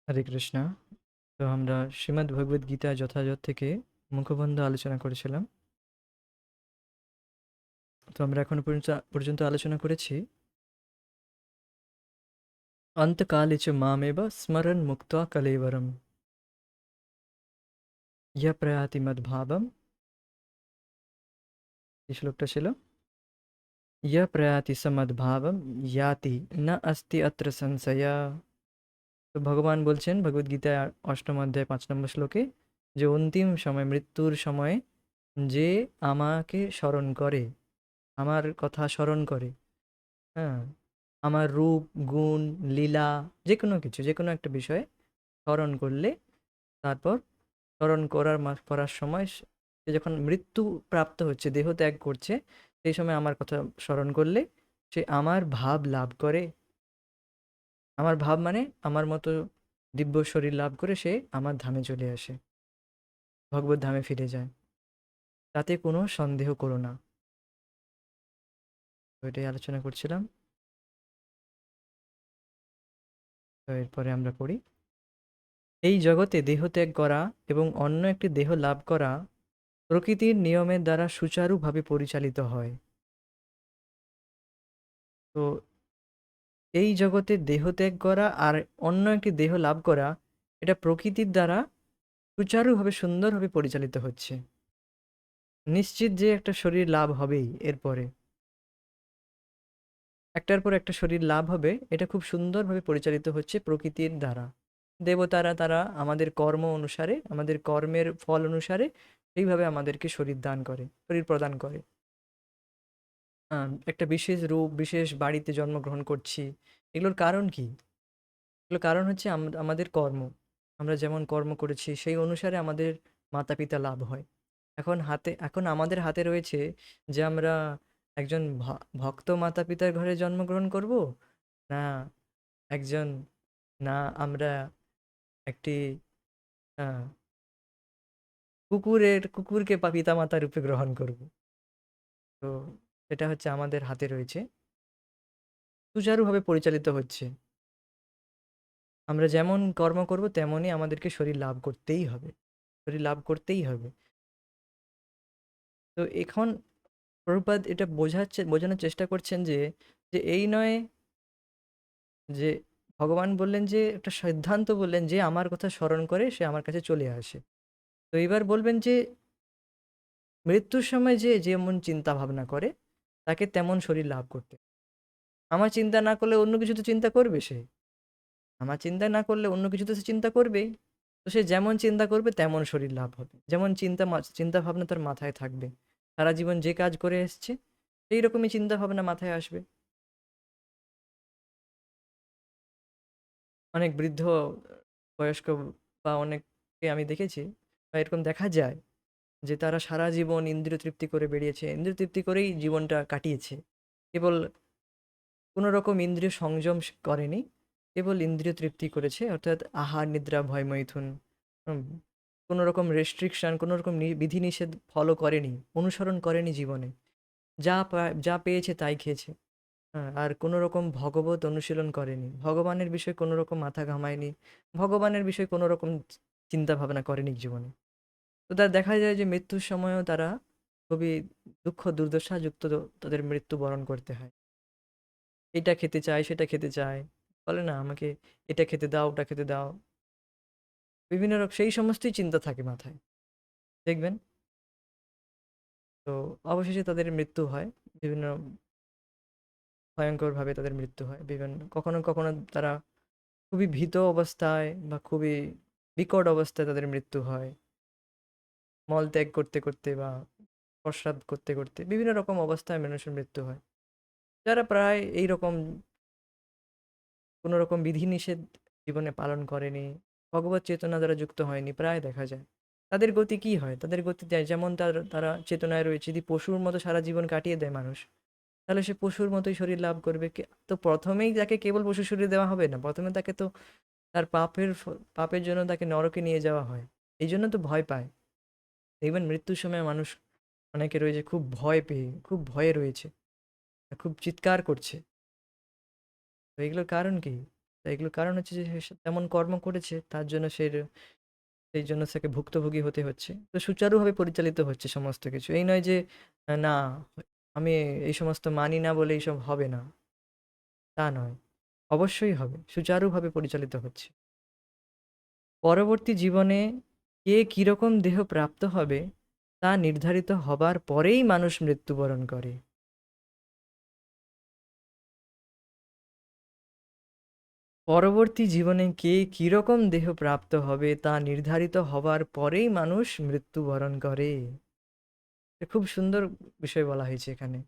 হরে কৃষ্ণা। তো আমরা শ্রীমদ্ ভগবদ গীতা যথাযথ থেকে মুখবন্ধ আলোচনা করেছিলাম। তো আমরা এখন পর্যন্ত আলোচনা করেছি অন্তকালে চ মামেব স্মরণ মুক্তা কলেবরম ইয়া প্রয়াতি মদ্ভাবম। এই শ্লোকটা ছিল ইয়া প্রয়াতি সমদ্ভাবম ইয়াতি না অস্তি অত্র সংশয়া। তো ভগবান বলছেন ভগবদ গীতায় ৮ম অধ্যায় ৫ নম্বর শ্লোকে যে অন্তিম সময় মৃত্যুর সময় যে আমাকে স্মরণ করে, আমার কথা স্মরণ করে, হ্যাঁ, আমার রূপ, গুণ, লীলা, যেকোনো কিছু, যেকোনো একটা বিষয়ে স্মরণ করলে, তারপর স্মরণ করার সময় সে যখন মৃত্যু প্রাপ্ত হচ্ছে, দেহ ত্যাগ করছে, সেই সময় আমার কথা স্মরণ করলে সে আমার ভাব লাভ করে। আমার ভাব মানে আমার মতো দিব্য শরীর লাভ করে সে আমার ধামে চলে আসে, ভগবত ধামে ফিরে যায়। তাতে কোনো সন্দেহ করো না। তো এটাই আলোচনা করছিলাম। তো এরপরে আমরা পড়ি, এই জগতে দেহত্যাগ করা এবং অন্য একটি দেহ লাভ করা প্রকৃতির নিয়মের দ্বারা সুচারুভাবে পরিচালিত হয়। তো এই জগতে দেহত্যাগ করা আর অন্য একটি দেহ লাভ করা, এটা প্রকৃতির দ্বারা সুচারুভাবে সুন্দরভাবে পরিচালিত হচ্ছে। নিশ্চিত যে একটা শরীর লাভ হবেই, এরপরে একটার পর একটা শরীর লাভ হবে, এটা খুব সুন্দরভাবে পরিচালিত হচ্ছে প্রকৃতির দ্বারা। দেবতারা তারা আমাদের কর্ম অনুসারে, আমাদের কর্মের ফল অনুসারে সেইভাবে আমাদেরকে শরীর দান করে, শরীর প্রদান করে। একটা বিশেষ রূপ, বিশেষ বাড়িতে জন্মগ্রহণ করছি, এগুলোর কারণ কি? এগুলোর কারণ হচ্ছে আমাদের কর্ম। আমরা যেমন কর্ম করেছি সেই অনুসারে আমাদের মাতা পিতা লাভ হয়। এখন আমাদের হাতে রয়েছে যে আমরা একজন ভক্ত মাতা পিতার ঘরে জন্মগ্রহণ করব, না একজন, না আমরা একটি আহ, কুকুরকে পিতা মাতা রূপে গ্রহণ করব। তো সেটা হচ্ছে আমাদের হাতে রয়েছে, সুচারুভাবে পরিচালিত হচ্ছে। আমরা যেমন কর্ম করব তেমনই আমাদেরকে শরীর লাভ করতেই হবে, শরীর লাভ করতেই হবে। তো এখন প্রভুপাদ এটা বোঝানোর চেষ্টা করছেন যে যে এই নয় যে ভগবান বললেন, যে একটা সিদ্ধান্ত বললেন যে আমার কথা স্মরণ করে সে আমার কাছে চলে আসে। তো এবার বলবেন যে মৃত্যুর সময় যে যেমন চিন্তা ভাবনা করে তাকে তেমন শরীর লাভ করতে। আমার চিন্তা না করলে অন্য কিছু তো চিন্তা করবে সে, আমার চিন্তা না করলে অন্য কিছু তো সে চিন্তা করবেই। তো সে যেমন চিন্তা করবে তেমন শরীর লাভ হবে, যেমন চিন্তা ভাবনা তার মাথায় থাকবে, সারা জীবন যে কাজ করে এসছে সেই রকমই চিন্তা ভাবনা মাথায় আসবে। অনেক বৃদ্ধ বয়স্ক বা অনেককে আমি দেখেছি, বা এরকম দেখা যায় যে তারা সারা জীবন ইন্দ্রিয় তৃপ্তি করে বেরিয়েছে, ইন্দ্রিয় তৃপ্তি করেই জীবনটা কাটিয়েছে। কেবল কোনো রকম ইন্দ্রিয় সংযম করেনি, কেবল ইন্দ্রিয় তৃপ্তি করেছে, অর্থাৎ আহার নিদ্রা ভয় মৈথুন, হুম, কোনো রকম রেস্ট্রিকশন, কোনো রকম বিধিনিষেধ ফলো করেনি, অনুসরণ করেনি জীবনে। যা পেয়েছে তাই খেয়েছে। হ্যাঁ, আর কোনো রকম ভগবত অনুশীলন করেনি, ভগবানের বিষয়ে কোনো রকম মাথা ঘামায়নি, ভগবানের বিষয়ে কোনো রকম চিন্তা ভাবনা করেনি জীবনে। তো তার দেখা যায় যে মৃত্যুর সময়ও তারা খুবই দুঃখ দুর্দশা যুক্ত তাদের মৃত্যু বরণ করতে হয়। এটা খেতে চায়, সেটা খেতে চায়, বলে না আমাকে এটা খেতে দাও, ওটা খেতে দাও, বিভিন্ন রকম সেই সমস্তই চিন্তা থাকে মাথায়, দেখবেন। তো অবশেষে তাদের মৃত্যু হয়, বিভিন্ন ভয়ঙ্করভাবে তাদের মৃত্যু হয়। বিভিন্ন কখনো কখনো তারা খুবই ভীত অবস্থায় বা খুবই বিকট অবস্থায় তাদের মৃত্যু হয়, মল ত্যাগ করতে করতে বা প্রস্রাব করতে করতে বিভিন্ন রকম অবস্থায় মানুষের মৃত্যু হয়। যারা প্রায় এই রকম কোনো রকম বিধিনিষেধ জীবনে পালন করেনি, ভগবত চেতনা দ্বারা যুক্ত হয়নি, প্রায় দেখা যায় তাদের গতি কি হয়, তাদের গতি যেমন তারা চেতনায় রয়েছে, যদি পশুর মতো সারা জীবন কাটিয়ে দেয় মানুষ, তাহলে সে পশুর মতোই শরীর লাভ করবে। তো প্রথমেই তাকে কেবল পশু শরীর দেওয়া হবে না, প্রথমে তাকে তো তার পাপের জন্য তাকে নরকে নিয়ে যাওয়া হয়। এই জন্য তো ভয় পায়। দেখবেন মৃত্যুর সময় মানুষ অনেকে রয়েছে খুব ভয় পেয়ে, খুব ভয়ে রয়েছে, খুব চিৎকার করছে। তো এগুলোর কারণ কি? তো এগুলোর কারণ হচ্ছে যে সে তেমন কর্ম করেছে, তার জন্য সেই জন্য তাকে ভুক্তভোগী হতে হচ্ছে। তো সুচারুভাবে পরিচালিত হচ্ছে সমস্ত কিছু। এই নয় যে না, আমি এই সমস্ত মানি না বলে এইসব হবে না, তা নয়। অবশ্যই হবে। সুচারুভাবে পরিচালিত হচ্ছে। পরবর্তী জীবনে কে কিরকম দেহ প্রাপ্ত হবে তা নির্ধারিত হবার পরেই মানুষ মৃত্যুবরণ করে। পরবর্তী জীবনে কে কিরকম দেহ প্রাপ্ত হবে তা নির্ধারিত হবার পরেই মানুষ মৃত্যুবরণ করে। এটা খুব সুন্দর বিষয় বলা হয়েছে এখানে।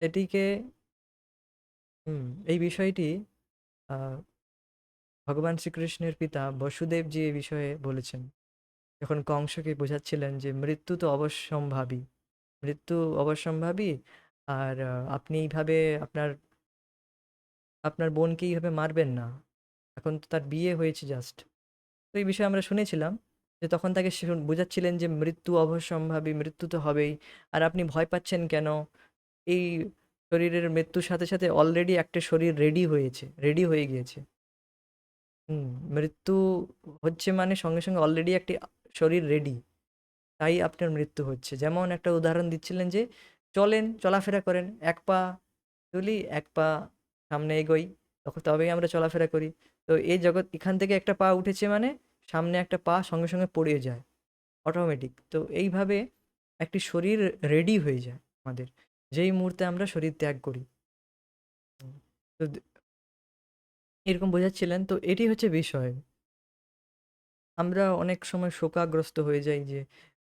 এটিকে এই বিষয়টি আহ, ভগবান শ্রীকৃষ্ণের পিতা বসুদেবজি এই বিষয়ে বলেছেন, যখন কংসকে বোঝাচ্ছিলেন যে মৃত্যু তো অবশ্যম্ভাবী, মৃত্যু অবশ্যম্ভাবী। আর আপনি এইভাবে আপনার আপনার বোনকে এইভাবে মারবেন না, এখন তো তার বিয়ে হয়েছে জাস্ট। তো এই বিষয়ে আমরা শুনেছিলাম যে তখন তাকে বোঝাচ্ছিলেন যে মৃত্যু অবশ্যম্ভাবী, মৃত্যু তো হবেই। আর আপনি ভয় পাচ্ছেন কেন? এই শরীরের মৃত্যুর সাথে সাথে অলরেডি একটা শরীর রেডি হয়ে গিয়েছে। হুম, মৃত্যু হচ্ছে মানে সঙ্গে সঙ্গে অলরেডি একটি শরীর রেডি, তাই আপনার মৃত্যু হচ্ছে। যেমন একটা উদাহরণ দিচ্ছিলেন যে চলাফেরা করেন, এক পা তুলি, এক পা সামনে এগোই, তবেই আমরা চলাফেরা করি। তো এই জগৎ এখান থেকে একটা পা উঠেছে মানে সামনে একটা পা সঙ্গে সঙ্গে পড়ে যায়, অটোমেটিক। তো এইভাবে একটি শরীর রেডি হয়ে যায় আমাদের, যেই মুহূর্তে আমরা শরীর ত্যাগ করি। হুম, তো এরকম বোঝাচ্ছিলেন। তো এটি হচ্ছে বিষয়। আমরা অনেক সময় শোকাগ্রস্ত হয়ে যাই যে,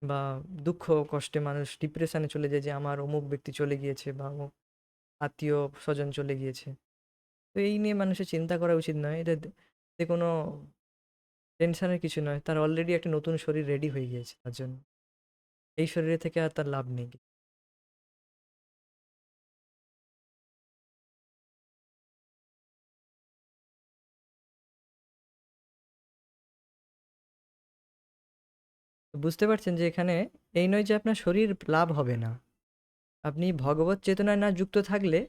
বা দুঃখ কষ্টে মানুষ ডিপ্রেশনে চলে যায় যে আমার অমুক ব্যক্তি চলে গিয়েছে বা অমুক আত্মীয় স্বজন চলে গিয়েছে। তো এই নিয়ে মানুষের চিন্তা করা উচিত নয়। এতে কোনো টেনশনের কিছু নয়। তার অলরেডি একটা নতুন শরীর রেডি হয়ে গিয়েছে তার জন্য। এই শরীরে থেকে আর তার লাভ নেই। তো বুঝতে পারছেন যে এখানে এই নয় যে আপনার শরীর লাভ হবে না। আপনি ভগবত চেতনায় না যুক্ত থাকলে,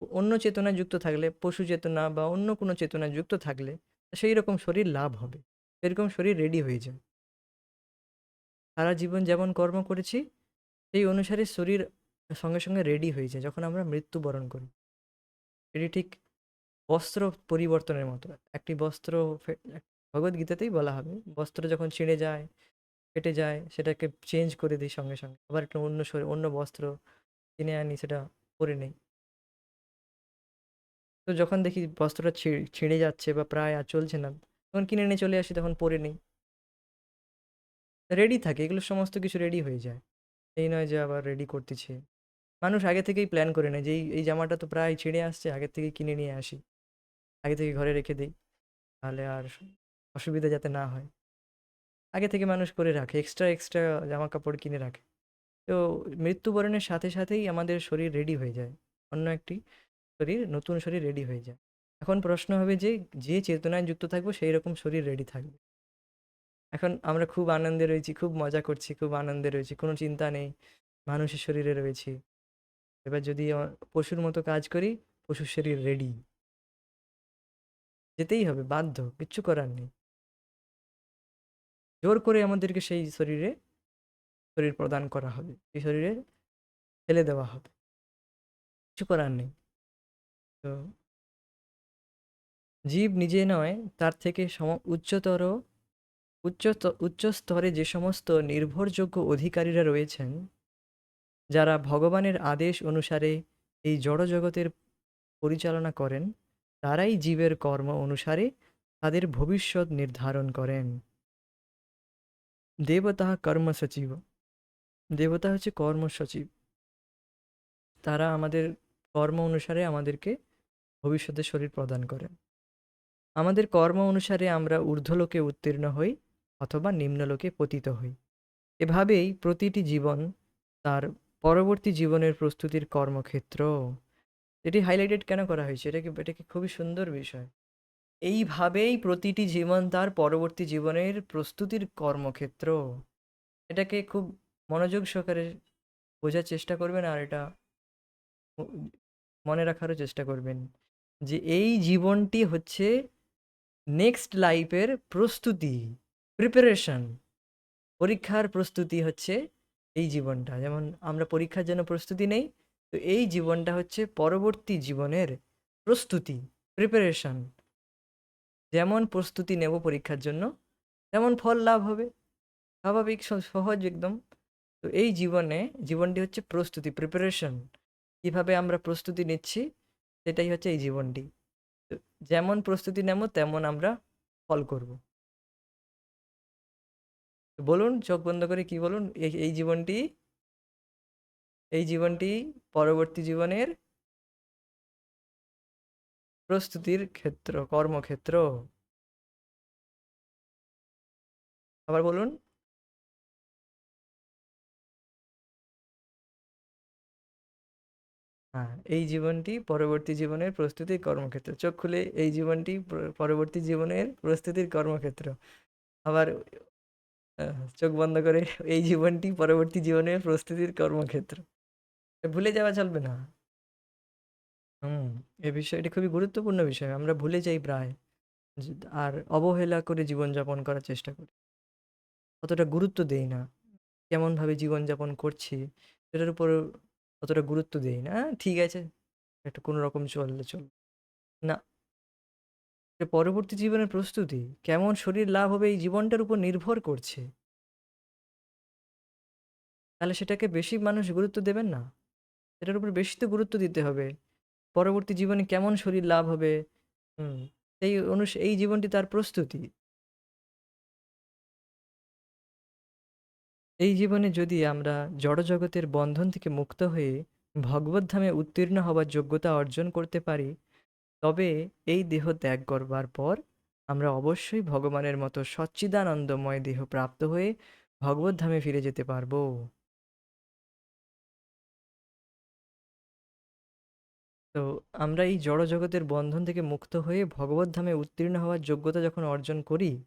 অন্য চেতনায় যুক্ত থাকলে, পশু চেতনা বা অন্য কোনো চেতনায় যুক্ত থাকলে সেই রকম শরীর লাভ হবে। এরকম শরীর রেডি হয়ে যায়। সারা জীবন যেমন কর্ম করেছি সেই অনুসারে শরীর সঙ্গে সঙ্গে রেডি হয়ে যায় যখন আমরা মৃত্যুবরণ করি। এটি ঠিক বস্ত্র পরিবর্তনের মতো। একটি বস্ত্র ভগবদ্গীতাতেই বলা হবে, বস্ত্র যখন ছিঁড়ে যায়, ফেটে যায়, সেটাকে চেঞ্জ করে দিই সঙ্গে সঙ্গে, আবার একটা অন্য শরীর, অন্য বস্ত্র কিনে আনি, সেটা পরে নেই। তো যখন দেখি বস্ত্রটা ছিঁড়ে যাচ্ছে বা প্রায় আর চলছে না, তখন কিনে নিয়ে চলে আসি, তখন পরে নেই। রেডি থাকে, এগুলো সমস্ত কিছু রেডি হয়ে যায়। এই নয় যে আবার রেডি করতেছি। মানুষ আগে থেকেই প্ল্যান করে নেয় যে এই জামাটা তো প্রায় ছিঁড়ে আসছে, আগে থেকে কিনে নিয়ে আসি, আগে থেকে ঘরে রেখে দিই, তাহলে আর অসুবিধা যাতে না হয়। আগে থেকে মানুষ করে রাখে, এক্সট্রা এক্সট্রা জামা কাপড় কিনে রাখে। তো মৃত্যুবরণের সাথে সাথেই আমাদের শরীর রেডি হয়ে যায়, অন্য একটি শরীর, নতুন শরীর রেডি হয়ে যায়। এখন প্রশ্ন হবে যে যে চেতনায় যুক্ত থাকবো সেই রকম শরীর রেডি থাকবে। এখন আমরা খুব আনন্দে রয়েছি, খুব মজা করছি, খুব আনন্দে রয়েছি, কোনো চিন্তা নেই, মানুষের শরীরে রয়েছি। এবার যদি পশুর মতো কাজ করি, পশুর শরীর রেডি, যেতেই হবে, বাধ্য, কিচ্ছু করার নেই। জোর করে আমাদেরকে সেই শরীর প্রদান করা হবে, সেই শরীরে ফেলে দেওয়া হবে, কিছু করার নেই। তো জীব নিজে নয়, তার থেকে উচ্চ স্তরে যে সমস্ত নির্ভরযোগ্য অধিকারীরা রয়েছেন, যারা ভগবানের আদেশ অনুসারে এই জড়জগতের পরিচালনা করেন, তারাই জীবের কর্ম অনুসারে তাদের ভবিষ্যৎ নির্ধারণ করেন। দেবতা কর্ম সচিব, দেবতা হচ্ছে কর্ম সচিব। তারা আমাদের কর্ম অনুসারে আমাদেরকে ভবিষ্যতের শরীর প্রদান করেন। আমাদের কর্ম অনুসারে আমরা ঊর্ধ্বলোকে উত্তীর্ণ হই অথবা নিম্নলোকে পতিত হই। এভাবেই প্রতিটি জীবন তার পরবর্তী জীবনের প্রস্তুতির কর্মক্ষেত্র। এটি হাইলাইটেড কেন করা হয়েছে? এটা কি খুবই সুন্দর বিষয়। এইভাবেই প্রতিটি জীবন তার পরবর্তী জীবনের প্রস্তুতির কর্মক্ষেত্র। এটাকে খুব মনোযোগ সহকারে বোঝার চেষ্টা করবেন, আর এটা ম- মনে রাখারও চেষ্টা করবেন যে এই জীবনটি হচ্ছে নেক্সট লাইফের প্রস্তুতি, প্রিপারেশন। পরীক্ষার প্রস্তুতি হচ্ছে এই জীবনটা, যেমন আমরা পরীক্ষার জন্য প্রস্তুতি নেই, তো এই জীবনটা হচ্ছে পরবর্তী জীবনের প্রস্তুতি, প্রিপারেশন। যেমন প্রস্তুতি নেব পরীক্ষার জন্য, তেমন ফল লাভ হবে। স্বাভাবিক, সহজ একদম। তো এই জীবনটি হচ্ছে প্রস্তুতি, প্রিপারেশন। কিভাবে আমরা প্রস্তুতি নিচ্ছি, সেটাই হচ্ছে এই জীবনটি। তো যেমন প্রস্তুতি নেব তেমন আমরা ফল করব। তো বলুন, চোখ বন্ধ করে কি বলুন, এই জীবনটি পরবর্তী জীবনের প্রস্তুতির ক্ষেত্র, কর্মক্ষেত্র। আবার বলুন। হ্যাঁ, এই জীবনটি পরবর্তী জীবনের প্রস্তুতির কর্মক্ষেত্র। চোখ খুলে, এই জীবনটি পরবর্তী জীবনের প্রস্তুতির কর্মক্ষেত্র। আবার চোখ বন্ধ করে, এই জীবনটি পরবর্তী জীবনের প্রস্তুতির কর্মক্ষেত্র। ভুলে যাওয়া চলবে না। হুম। এই বিষয়টি খুবই গুরুত্বপূর্ণ বিষয়, আমরা ভুলে যাই প্রায়। আর অবহেলা করে জীবনযাপন করার চেষ্টা করি, অতটা গুরুত্ব দেই না। কেমনভাবে জীবনযাপন করছি সেটার উপর অতটা গুরুত্ব দেই না। ঠিক আছে, একটা কোনো রকম চললে চল না। এটা পরবর্তী জীবনের প্রস্তুতি, কেমন শরীর লাভ হবে এই জীবনটার উপর নির্ভর করছে। তাহলে সেটাকে বেশি মানুষ গুরুত্ব দেবেন না, এটার উপর বেশি তো গুরুত্ব দিতে হবে। পরবর্তী জীবনে কেমন শরীর লাভ হবে। হুম। এই জীবনটি তার প্রস্তুতি। এই জীবনে যদি আমরা জড়জগতের বন্ধন থেকে মুক্ত হয়ে ভগবদ্ধামে উত্তীর্ণ হবার যোগ্যতা অর্জন করতে পারি, তবে এই দেহ ত্যাগ করবার পর আমরা অবশ্যই ভগবানের মতো সচ্চিদানন্দময় দেহ প্রাপ্ত হয়ে ভগবদ্ধামে ফিরে যেতে পারবো। তো আমরা এই জড়জগতের বন্ধন থেকে মুক্ত হয়ে ভগবদ্ধামে উত্তীর্ণ হওয়ার যোগ্যতা যখন অর্জন করি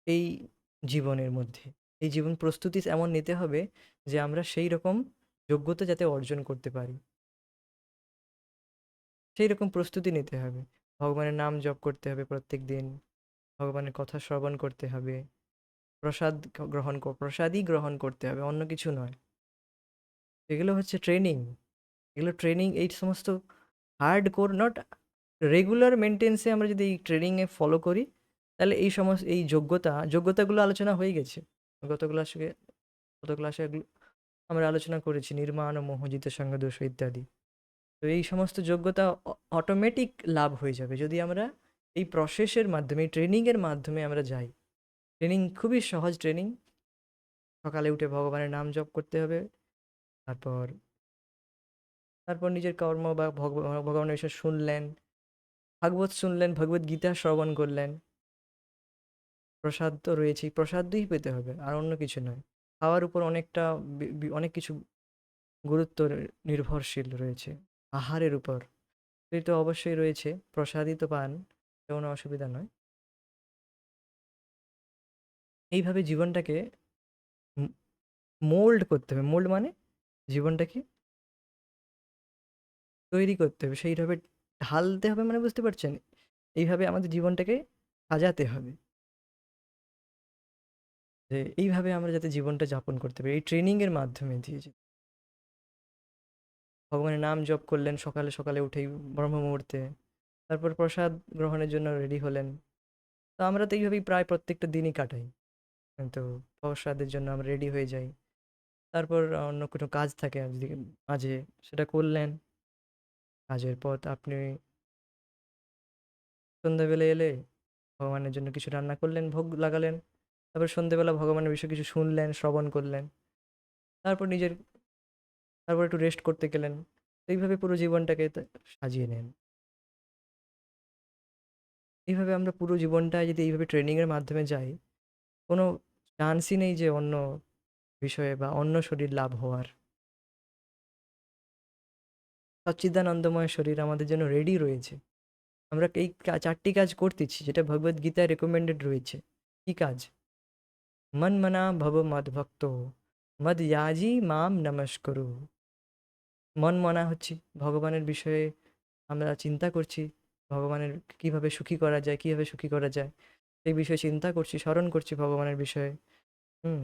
এই জীবনের মধ্যে, এই জীবন প্রস্তুতি এমন নিতে হবে যে আমরা সেই রকম যোগ্যতা যাতে অর্জন করতে পারি, সেই রকম প্রস্তুতি নিতে হবে। ভগবানের নাম জপ করতে হবে প্রত্যেক দিন, ভগবানের কথা শ্রবণ করতে হবে, প্রসাদই গ্রহণ করতে হবে, অন্য কিছু নয়। এগুলো হচ্ছে ট্রেনিং। এগুলো ট্রেনিং, এই সমস্ত হার্ড কোর নট, রেগুলার মেনটেন্সে আমরা যদি এই ট্রেনিংয়ে ফলো করি, তাহলে এই সমস্ত এই যোগ্যতাগুলো আলোচনা হয়ে গেছে গত ক্লাসে। আমরা আলোচনা করেছি নির্মাণ ও মোহজিত সঙ্গদোষ ইত্যাদি। তো এই সমস্ত যোগ্যতা অটোমেটিক লাভ হয়ে যাবে যদি আমরা এই প্রসেসের মাধ্যমে, এই ট্রেনিংয়ের মাধ্যমে আমরা যাই। ট্রেনিং খুবই সহজ ট্রেনিং। সকালে উঠে ভগবানের নাম জপ করতে হবে। তারপর তারপর নিজের কর্ম বা ভগবানের বিষয় শুনলেন, ভাগবত শুনলেন, ভগবত গীতা শ্রবণ করলেন। প্রসাদ তো রয়েছেই, প্রসাদই পেতে হবে, আর অন্য কিছু নয়। খাওয়ার উপর অনেকটা অনেক কিছু গুরুত্ব নির্ভরশীল রয়েছে আহারের উপর। এই তো অবশ্যই রয়েছে, প্রসাদই তো পান, কোনো অসুবিধা নয়। এইভাবে জীবনটাকে মোল্ড করতে হবে। মোল্ড মানে জীবনটাকে তৈরি করতে হবে, সেইভাবে ঢালতে হবে, মানে বুঝতে পারছেন? এইভাবে আমাদের জীবনটাকে সাজাতে হবে, যে এইভাবে আমরা যাতে জীবনটা যাপন করতে পারি এই ট্রেনিংয়ের মাধ্যমে দিয়ে। যে ভগবানের নাম জপ করলেন সকালে সকালে উঠেই, ব্রহ্ম মুহূর্তে, তারপর প্রসাদ গ্রহণের জন্য রেডি হলেন। তো আমরা তো এইভাবেই প্রায় প্রত্যেকটা দিনই কাটাই। কিন্তু প্রসাদের জন্য আমরা রেডি হয়ে যাই। তারপর অন্য কোনো কাজ থাকে যদি মাঝে, সেটা করলেন। কাজের পর আপনি সন্ধ্যাবেলা এলে ভগবানের জন্য কিছু রান্না করলেন, ভোগ লাগালেন। তারপর সন্ধ্যেবেলা ভগবানের বিষয়ে কিছু শুনলেন, শ্রবণ করলেন। তারপর তারপর একটু রেস্ট করতে গেলেন। তো এইভাবে পুরো জীবনটাকে সাজিয়ে নেন। এইভাবে আমরা পুরো জীবনটা যদি এইভাবে ট্রেনিংয়ের মাধ্যমে যাই, কোনো চান্সই নেই যে অন্য বিষয়ে বা অন্য শরীর লাভ হওয়ার। সচ্চিদানন্দময় শরীর আমাদের জন্য রেডি রয়েছে। আমরা এই চারটি কাজ করতেছি যেটা ভগবদ গীতায় রেকমেন্ডেড রয়েছে। কি কাজ? মন মনা ভব মদ ভক্ত, মদ ইয়াজি মাম নমস্করু। মন মনা হচ্ছি, ভগবানের বিষয়ে আমরা চিন্তা করছি, ভগবানের কিভাবে সুখী করা যায়, কিভাবে সুখী করা যায় সেই বিষয়ে চিন্তা করছি, স্মরণ করছি ভগবানের বিষয়ে। হুম,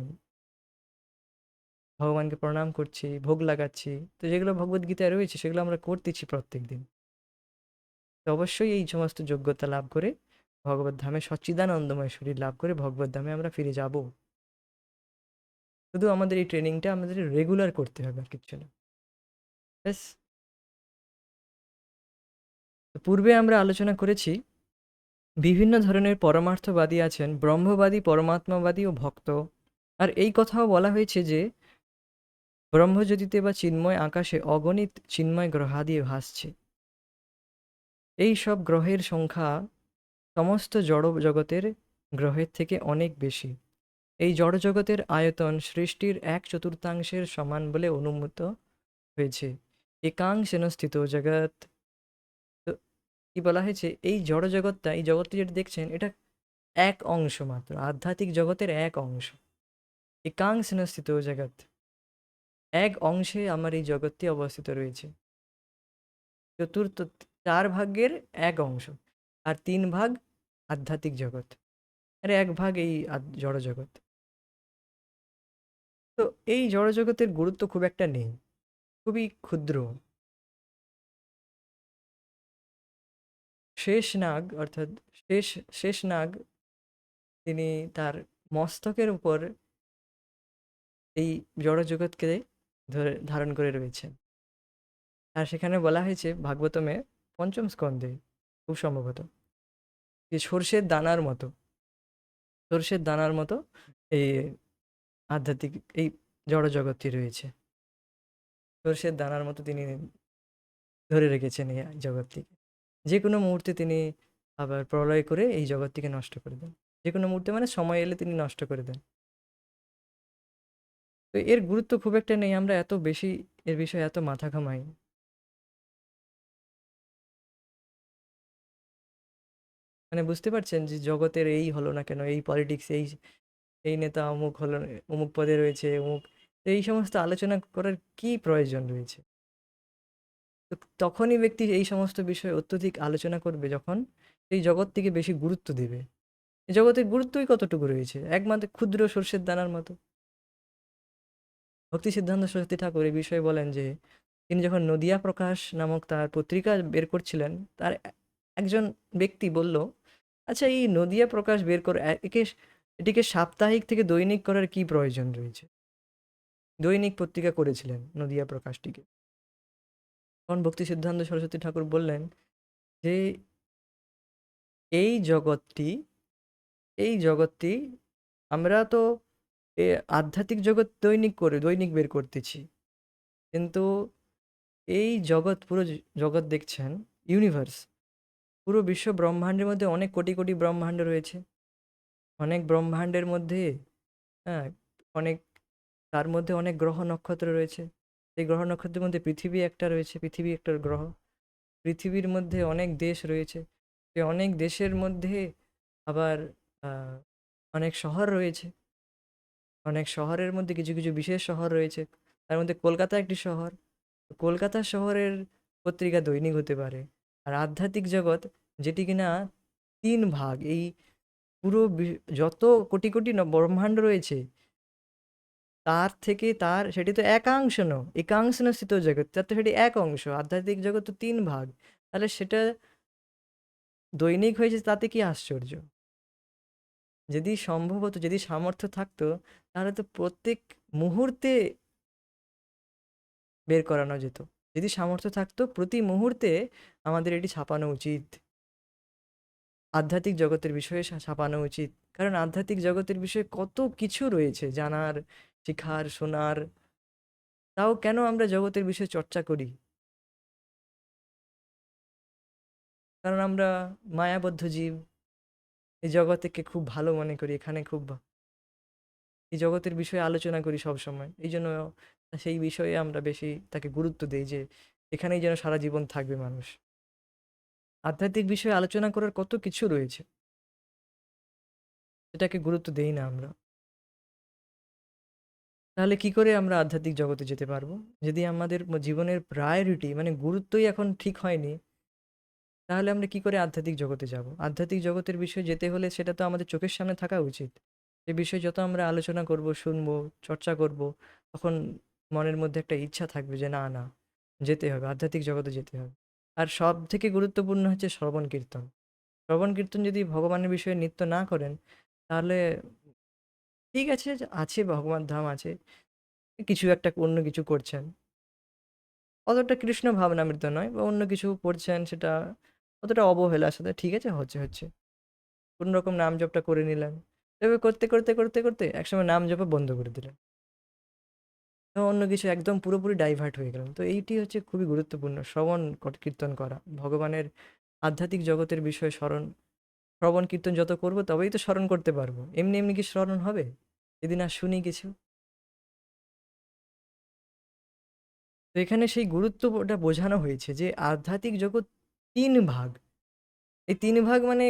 ভগবানকে প্রণাম করছি, ভোগ লাগাচ্ছি। তো যেগুলো ভগবদ্গীতায় রয়েছে সেগুলো আমরা করতেছি প্রত্যেকদিন। তো অবশ্যই এই সমস্ত যোগ্যতা লাভ করে ভগবত ধামে সচ্চিদানন্দময় শরীর লাভ করে ভগবত ধামে আমরা ফিরে যাব। শুধু আমাদের এই ট্রেনিংটা আমাদের রেগুলার করতে হবে, আর কিচ্ছু না। ব্যাস। তো পূর্বে আমরা আলোচনা করেছি বিভিন্ন ধরনের পরমার্থবাদী আছেন, ব্রহ্মবাদী, পরমাত্মাবাদী ও ভক্ত। আর এই কথাও বলা হয়েছে যে ব্রহ্মজ্যোতিতে বা চিন্ময় আকাশে অগণিত চিন্ময় গ্রহাদি ভাসছে। এই সব গ্রহের সংখ্যা সমস্ত জড় জগতের গ্রহের থেকে অনেক বেশি। এই জড়জগতের আয়তন সৃষ্টির 1/4 সমান বলে অনুমিত হয়েছে। একাংশেন স্থিত জগৎ। তো কি বলা হয়েছে, এই জড়জগৎটা, এই জগৎটি যেটা দেখছেন, এটা এক অংশ মাত্র, আধ্যাত্মিক জগতের এক অংশ। একাংশেন স্থিত জগৎ, এক অংশে আমার এই জগৎটি অবস্থিত রয়েছে। চতুর্থ, 4 ভাগের এক অংশ, আর 3 ভাগ আধ্যাত্মিক জগৎ, আর 1 ভাগ এই জড়জগৎ। তো এই জড়জগতের গুরুত্ব খুব একটা নেই, খুবই ক্ষুদ্র। শেষ নাগ, অর্থাৎ শেষ শেষ নাগ, তিনি তার মস্তকের উপর এই জড়জগৎকে ধরে ধারণ করে রয়েছেন। আর সেখানে বলা হয়েছে ভাগবতমে পঞ্চম স্কন্ধে খুব সম্ভবত, যে সর্ষের দানার মতো, সর্ষের দানার মতো এই আধ্যাত্মিক এই জড়জগৎটি রয়েছে। সর্ষের দানার মতো তিনি ধরে রেখেছেন এই জগৎটিকে। যে কোনো মুহূর্তে তিনি আবার প্রলয় করে এই জগৎটিকে নষ্ট করে দেন। যে কোনো মুহূর্তে মানে সময় এলে তিনি নষ্ট করে দেন। তো এর গুরুত্ব খুব একটা নেই, আমরা এত বেশি এর বিষয়ে এত মাথা ঘামাই। মানে বুঝতে পারছেন যে জগতের এই হলো না কেন, এই পলিটিক্স, এই এই নেতা অমুক হলো, অমুক পদে রয়েছে অমুক, তো এই সমস্ত আলোচনা করার কি প্রয়োজন রয়েছে? তো তখনই ব্যক্তি এই সমস্ত বিষয়ে অত্যধিক আলোচনা করবে যখন এই জগৎটিকে বেশি গুরুত্ব দেবে। এই জগতের গুরুত্বই কতটুকু রয়েছে, একমাত্র ক্ষুদ্র সর্ষের দানার মতো। ভক্তি সিদ্ধান্ত সরস্বতী ঠাকুর এই বিষয়ে বলেন যে তিনি যখন নদিয়া প্রকাশ নামক তার পত্রিকা বের করছিলেন, তার একজন ব্যক্তি বলল, আচ্ছা এই নদিয়া প্রকাশ বের করে এটিকে সাপ্তাহিক থেকে দৈনিক করার কি প্রয়োজন রয়েছে? দৈনিক পত্রিকা করেছিলেন নদিয়া প্রকাশটিকে। তখন ভক্তি সিদ্ধান্ত সরস্বতী ঠাকুর বললেন যে এই জগৎটি, এই জগৎটি আমরা তো এ আধ্যাত্মিক জগৎ দৈনিক বের করতেছি, কিন্তু এই জগৎ, পুরো জগৎ দেখছেন, ইউনিভার্স, পুরো বিশ্ব ব্রহ্মাণ্ডের মধ্যে অনেক কোটি কোটি ব্রহ্মাণ্ড রয়েছে। অনেক ব্রহ্মাণ্ডের মধ্যে, হ্যাঁ, অনেক, তার মধ্যে অনেক গ্রহ নক্ষত্র রয়েছে। সেই গ্রহ নক্ষত্রের মধ্যে পৃথিবী একটা রয়েছে, পৃথিবী একটা গ্রহ। পৃথিবীর মধ্যে অনেক দেশ রয়েছে, সেই অনেক দেশের মধ্যে আবার আহ, অনেক শহর রয়েছে। অনেক শহরের মধ্যে কিছু কিছু বিশেষ শহর রয়েছে, তার মধ্যে কলকাতা একটি শহর। কলকাতা শহরের পত্রিকা দৈনিক হতে পারে। আর আধ্যাত্মিক জগৎ, যেটি কিনা 3 ভাগ, এই পুরো যত কোটি কোটি ব্রহ্মাণ্ড রয়েছে তার থেকে, তার সেটি তো একাংশ একাংশ স্থিত জগৎ, তার তো সেটি এক অংশ। আধ্যাত্মিক জগৎ তো 3 ভাগ, তাহলে সেটা দৈনিক হয়েছে, তাতে কি আশ্চর্য? যদি সম্ভব হতো, যদি সামর্থ্য থাকতো, তাহলে তো প্রত্যেক মুহূর্তে বের করানো যেত। যদি সামর্থ্য থাকতো প্রতি মুহূর্তে আমাদের এটি ছাপানো উচিত, আধ্যাত্মিক জগতের বিষয়ে ছাপানো উচিত। কারণ আধ্যাত্মিক জগতের বিষয়ে কত কিছু রয়েছে জানার, শেখার, শোনার। তাও কেন আমরা জগতের বিষয়ে চর্চা করি? কারণ আমরা মায়াবদ্ধ জীব, এই জগতেকে খুব ভালো মনে করি, এখানে খুব এই জগতের বিষয়ে আলোচনা করি সব সময়। এই জন্য সেই বিষয়ে আমরা বেশি তাকে গুরুত্ব দিই, যে এখানেই যেন সারা জীবন থাকবে মানুষ। আধ্যাত্মিক বিষয়ে আলোচনা করার কত কিছু রয়েছে, সেটাকে গুরুত্ব দেই না আমরা। তাহলে কি করে আমরা আধ্যাত্মিক জগতে যেতে পারবো? যদি আমাদের জীবনের প্রায়োরিটি মানে গুরুত্বই এখন ঠিক হয়নি, তাহলে আমরা কি করে আধ্যাত্মিক জগতে যাব? আধ্যাত্মিক জগতের বিষয়ে যেতে হলে সেটা তো আমাদের চোখের সামনে থাকা উচিত। সে বিষয়ে যত আমরা আলোচনা করব, শুনবো, চর্চা করব, তখন মনের মধ্যে একটা ইচ্ছা থাকবে যে না, না, যেতে হবে, আধ্যাত্মিক জগতে যেতে হবে। আর সবথেকে গুরুত্বপূর্ণ হচ্ছে শ্রবণ কীর্তন। শ্রবণ কীর্তন যদি ভগবানের বিষয়ে নিত্য না করেন, তাহলে ঠিক আছে, যে আছে ভগবান ধাম আছে, কিছু একটা অন্য কিছু করছেন। অতটা কৃষ্ণ ভাবনামৃত নয় বা অন্য কিছু করছেন, সেটা অতটা অবহেলার সাথে ঠিক আছে, হচ্ছে, হচ্ছে। কোনো রকম নাম জপটা করে নিলেন। এভাবে করতে, করতে, করতে, করতে একসময় নাম জপা বন্ধ করে দিলেন। তো অন্য কিছু একদম পুরোপুরি ডাইভার্ট হয়ে গেলেন। তো এইটি হচ্ছে খুবই গুরুত্বপূর্ণ, শ্রবণ কীর্তন করা। ভগবানের আধ্যাত্মিক জগতের বিষয়ে শ্রবণ কীর্তন যত করব তবেই তো স্মরণ করতে পারবো। এমনি, এমনি কি স্মরণ হবে? যদি না শুনি কিছু? তো এখানে সেই গুরুত্বটা বোঝানো হয়েছে যে আধ্যাত্মিক জগৎ ৩ ভাগ। এই ৩ ভাগ মানে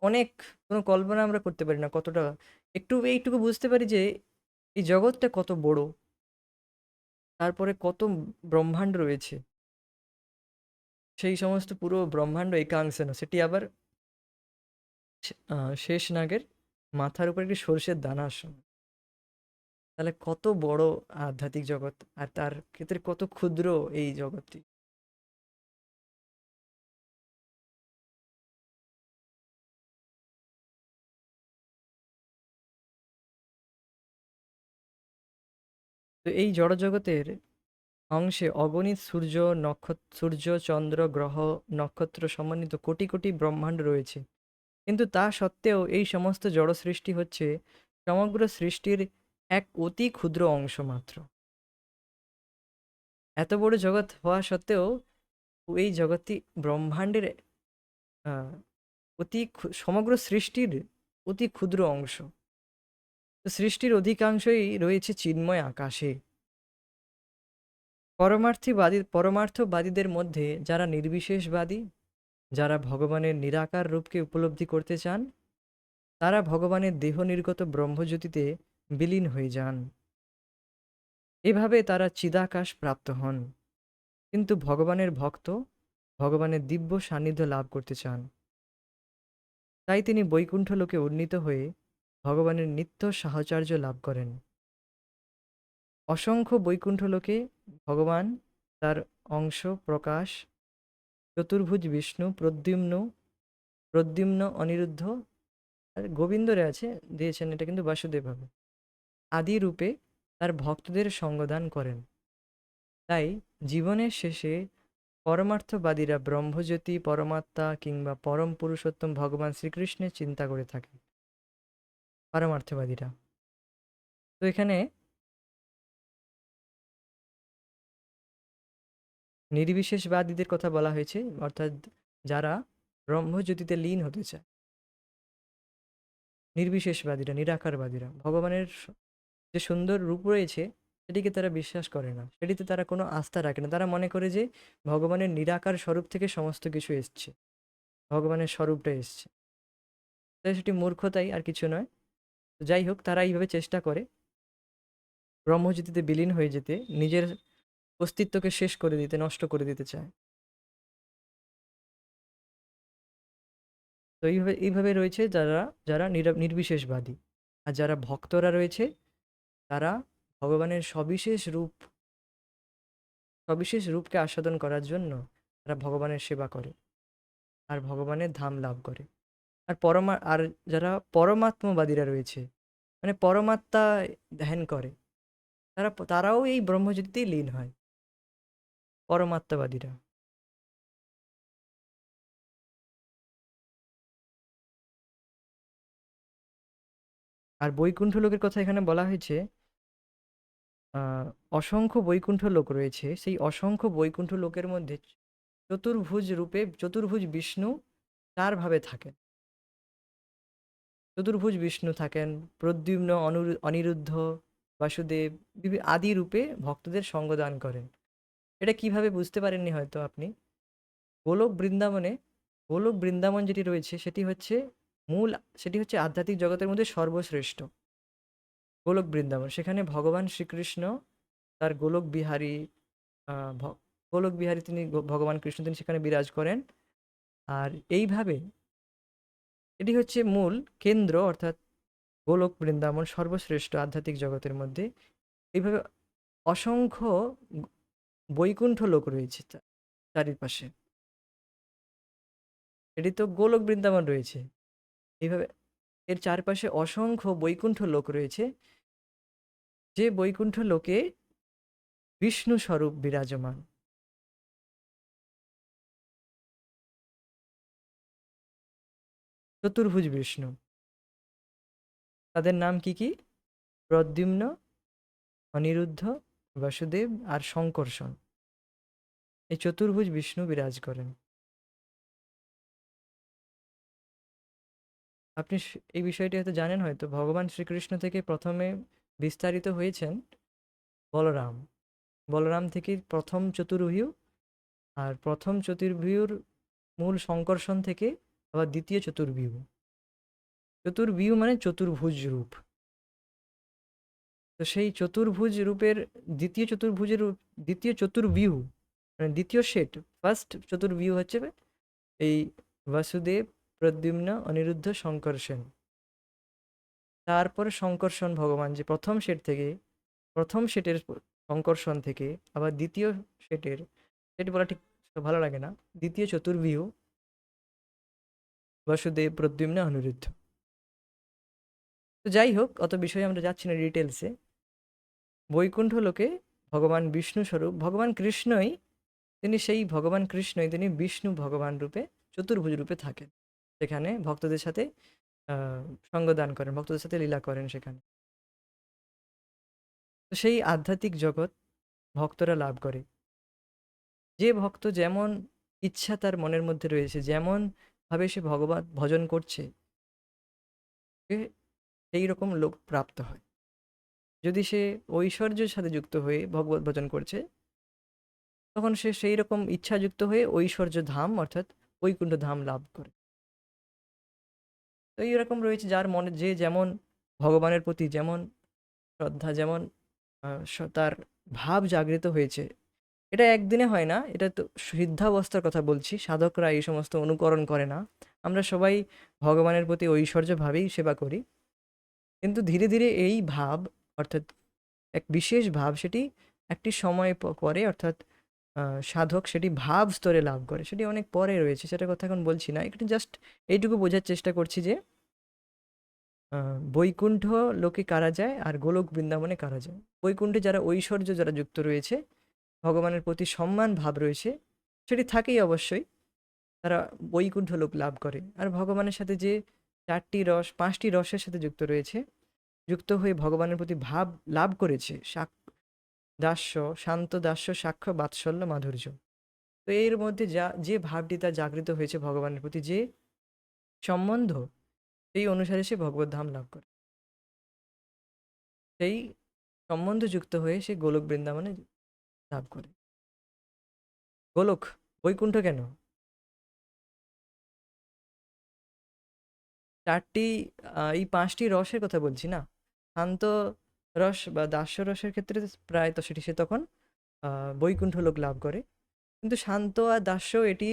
অনেক, কোনো কল্পনা আমরা করতে পারি না কতটা। একটু এইটুকু বুঝতে পারি যে এই জগৎটা কত বড়, তারপরে কত ব্রহ্মাণ্ড রয়েছে। সেই সমস্ত পুরো ব্রহ্মাণ্ড একাংশে না, সেটি আবার শেষ নাগের মাথার উপর একটি সর্ষের দানার সমান। তাহলে কত বড় আধ্যাত্মিক জগৎ, আর তার ক্ষেত্রে কত ক্ষুদ্র এই জগৎটি। তো এই জড়জগতের অংশে অগণিত সূর্য, চন্দ্র, গ্রহ, নক্ষত্র সমন্বিত কোটি কোটি ব্রহ্মাণ্ড রয়েছে। কিন্তু তা সত্ত্বেও এই সমস্ত জড় সৃষ্টি হচ্ছে সমগ্র সৃষ্টির এক অতি ক্ষুদ্র অংশ মাত্র। এত বড় জগৎ হওয়া সত্ত্বেও এই জগৎটি ব্রহ্মাণ্ডের আহ, সমগ্র সৃষ্টির অতি ক্ষুদ্র অংশ। তো সৃষ্টির অধিকাংশই রয়েছে চিন্ময় আকাশে। পরমার্থবাদীদের মধ্যে যারা নির্বিশেষবাদী, যারা ভগবানের নিরাকার রূপকে উপলব্ধি করতে চান, তারা ভগবানের দেহ নির্গত ব্রহ্মজ্যোতিতে বিলীন হয়ে যান। এভাবে তারা চিদাকাশ প্রাপ্ত হন। কিন্তু ভগবানের ভক্ত ভগবানের দিব্য সান্নিধ্য লাভ করতে চান, তাই তিনি বৈকুণ্ঠ লোকে উন্নীত হয়ে ভগবানের নিত্য সাহচর্য লাভ করেন। অসংখ্য বৈকুণ্ঠ লোকে ভগবান তার অংশ প্রকাশ চতুর্ভুজ বিষ্ণু প্রদ্যুম্ন অনিরুদ্ধ আর গোবিন্দরে আছে দিয়েছেন, এটা কিন্তু বাসুদেব হবে, আদি রূপে তার ভক্তদের সঙ্গদান করেন। তাই জীবনের শেষে পরমার্থবাদীরা ব্রহ্মজ্যোতি, পরমাত্মা কিংবা পরম পুরুষোত্তম ভগবান শ্রীকৃষ্ণের চিন্তা করে থাকে। পারমার্থবাদীরা, তো এখানে নির্বিশেষবাদীদের কথা বলা হয়েছে, অর্থাৎ যারা ব্রহ্মজ্যোতিতে লীন হতে চায়। নির্বিশেষবাদীরা, নিরাকারবাদীরা ভগবানের যে সুন্দর রূপ রয়েছে সেটিকে তারা বিশ্বাস করে না, সেটিতে তারা কোনো আস্থা রাখে না। তারা মনে করে যে ভগবানের নিরাকার স্বরূপ থেকে সমস্ত কিছু এসছে, ভগবানের স্বরূপটা এসছে। তাই সেটি মূর্খতাই, আর কিছু নয়। তো যাই হোক, তারা এইভাবে চেষ্টা করে ব্রহ্মজ্যোতিতে বিলীন হয়ে যেতে, নিজের অস্তিত্বকে শেষ করে দিতে, নষ্ট করে দিতে চায়। তো এইভাবে রয়েছে যারা যারা নির্বিশেষবাদী। আর যারা ভক্তরা রয়েছে, তারা ভগবানের সবিশেষ রূপকে আস্বাদন করার জন্য তারা ভগবানের সেবা করে আর ভগবানের ধাম লাভ করে। আর যারা পরমাত্মবাদীরা রয়েছে, মানে পরমাত্মা ধ্যান করে, তারাও এই ব্রহ্মজ্যোতিতেই লীন হয়, পরমাত্মবাদীরা। আর বৈকুণ্ঠ লোকের কথা এখানে বলা হয়েছে, আহ, অসংখ্য বৈকুণ্ঠ লোক রয়েছে, সেই অসংখ্য বৈকুণ্ঠ লোকের মধ্যে চতুর্ভুজ বিষ্ণু ৪ ভাবে থাকেন। চতুর্ভুজ বিষ্ণু থাকেন, প্রদ্যুম্ন, অনিরুদ্ধ, বাসুদেব আদি রূপে ভক্তদের সঙ্গদান করেন। এটা কিভাবে বুঝতে পারেননি হয়তো আপনি। গোলক বৃন্দাবনে গোলক বৃন্দাবন যেটি রয়েছে মূল সেটি হচ্ছে আধ্যাত্মিক জগতের মধ্যে সর্বশ্রেষ্ঠ। গোলক বৃন্দাবন, সেখানে ভগবান শ্রীকৃষ্ণ তার গোলক বিহারী, গোলক বিহারী তিনি ভগবান কৃষ্ণ তিনি সেখানে বিরাজ করেন। আর এইভাবে এটি হচ্ছে মূল কেন্দ্র, অর্থাৎ গোলক বৃন্দাবন সর্বশ্রেষ্ঠ আধ্যাত্মিক জগতের মধ্যে। এইভাবে অসংখ্য বৈকুণ্ঠ লোক রয়েছে চারিপাশে। এটি তো গোলক বৃন্দাবন রয়েছে, এইভাবে এর চারপাশে অসংখ্য বৈকুণ্ঠ লোক রয়েছে, যে বৈকুণ্ঠ লোকে বিষ্ণু স্বরূপ বিরাজমান। চতুর্ভুজ বিষ্ণু, তাদের নাম কি কি? প্রদ্যুম্ন, অনিরুদ্ধ, বাসুদেব আর শঙ্কর্ষণ। এই চতুর্ভুজ বিষ্ণু বিরাজ করেন। আপনি এই বিষয়টি হয়তো জানেন, হয়তো ভগবান শ্রীকৃষ্ণ থেকে প্রথমে বিস্তারিত হয়েছেন বলরাম। বলরাম থেকে প্রথম চতুর্ভুজ, আর প্রথম চতুর্ভুজের মূল শঙ্কর্ষণ থেকে আবার দ্বিতীয় চতুর্ভুজ। চতুর্ভুজ মানে চতুর্ভুজ রূপ। তো সেই চতুর্ভুজ রূপের দ্বিতীয় চতুর্ভুজের দ্বিতীয় চতুর্ভুজ মানে দ্বিতীয় সেট, ফার্স্ট চতুর্ভুজ হচ্ছে এই বাসুদেব, প্রদ্যুম্ন, অনিরুদ্ধ, শঙ্কর্ষণ। তারপরে শঙ্কর্ষণ ভগবান যে প্রথম সেট থেকে, প্রথম সেটের শঙ্কর্ষণ থেকে আবার দ্বিতীয় সেটের, সেট বলা ঠিক ভালো লাগে না, দ্বিতীয় চতুর্ভুজ বাসুদেব, প্রদ্যুম্ন, অনিরুদ্ধ। তো যাই হোক, অত বিষয়ে আমরা যাচ্ছি না ডিটেলসে। বৈকুণ্ঠ লোকে ভগবান বিষ্ণু স্বরূপ ভগবান কৃষ্ণই, তিনি সেই ভগবান কৃষ্ণই তিনি বিষ্ণু ভগবান রূপে চতুর্ভুজ রূপে থাকেন, সেখানে ভক্তদের সাথে সঙ্গদান করেন, ভক্তদের সাথে লীলা করেন সেখানে। তো সেই আধ্যাত্মিক জগৎ ভক্তরা লাভ করে। যে ভক্ত যেমন ইচ্ছা তার মনের মধ্যে রয়েছে, যেমন ভাবে সে ভগবান ভজন করছে, সে সেই রকম লোক প্রাপ্ত হয়। যদি সে ঐশ্বর্যের সাথে যুক্ত হয়ে ভগবত ভজন করছে, তখন সে সেই রকম ইচ্ছাযুক্ত হয়ে ঐশ্বর্য ধাম অর্থাৎ বৈকুণ্ঠ ধাম লাভ করে। তো এইরকম রয়েছে, যার মনে যে যেমন ভগবানের প্রতি যেমন শ্রদ্ধা, যেমন তার ভাব জাগৃত হয়েছে। এটা একদিনে হয় না, এটা তো সিদ্ধাবস্থার কথা বলছি, সাধকরা এই সমস্ত অনুকরণ করে না। আমরা সবাই ভগবানের প্রতি ঐশ্বর্য ভাবেই সেবা করি, কিন্তু ধীরে ধীরে এই ভাব অর্থাৎ এক বিশেষ ভাব সেটি একটি সময় পরে অর্থাৎ সাধক সেটি ভাব স্তরে লাভ করে, সেটি অনেক পরে রয়েছে, সেটার কথা এখন বলছি না। একটু জাস্ট এইটুকু বোঝার চেষ্টা করছি যে বৈকুণ্ঠ লোকে কারা যায় আর গোলক বৃন্দাবনে কারা যায়। বৈকুণ্ঠে যারা ঐশ্বর্য যারা যুক্ত রয়েছে, ভগবানের প্রতি সম্মান ভাব রয়েছে, সেটি থাকেই অবশ্যই, তারা বৈকুণ্ঠ লোক লাভ করে। আর ভগবানের সাথে যে চারটি রস, পাঁচটি রসের সাথে যুক্ত রয়েছে, যুক্ত হয়ে ভগবানের প্রতি ভাব লাভ করেছে, দাস্য, শান্ত দাস্য, সাক্ষ্য, বাৎসল্য, মাধুর্য। তো এর মধ্যে যে ভাবটি তার জাগৃত হয়েছে ভগবানের প্রতি, যে সম্বন্ধ, সেই অনুসারে সে ভগবত ধাম লাভ করে। সেই সম্বন্ধ যুক্ত হয়ে সে গোলক বৃন্দাবনে লাভ করে। গোলক, বৈকুণ্ঠ কেন? চারটি, এই পাঁচটি রসের কথা বলছি না। শান্ত রস বা দাস্য রসের ক্ষেত্রে প্রায় তো সেটি সে তখন বৈকুণ্ঠ লোক লাভ করে। কিন্তু শান্ত আর দাস্য এটি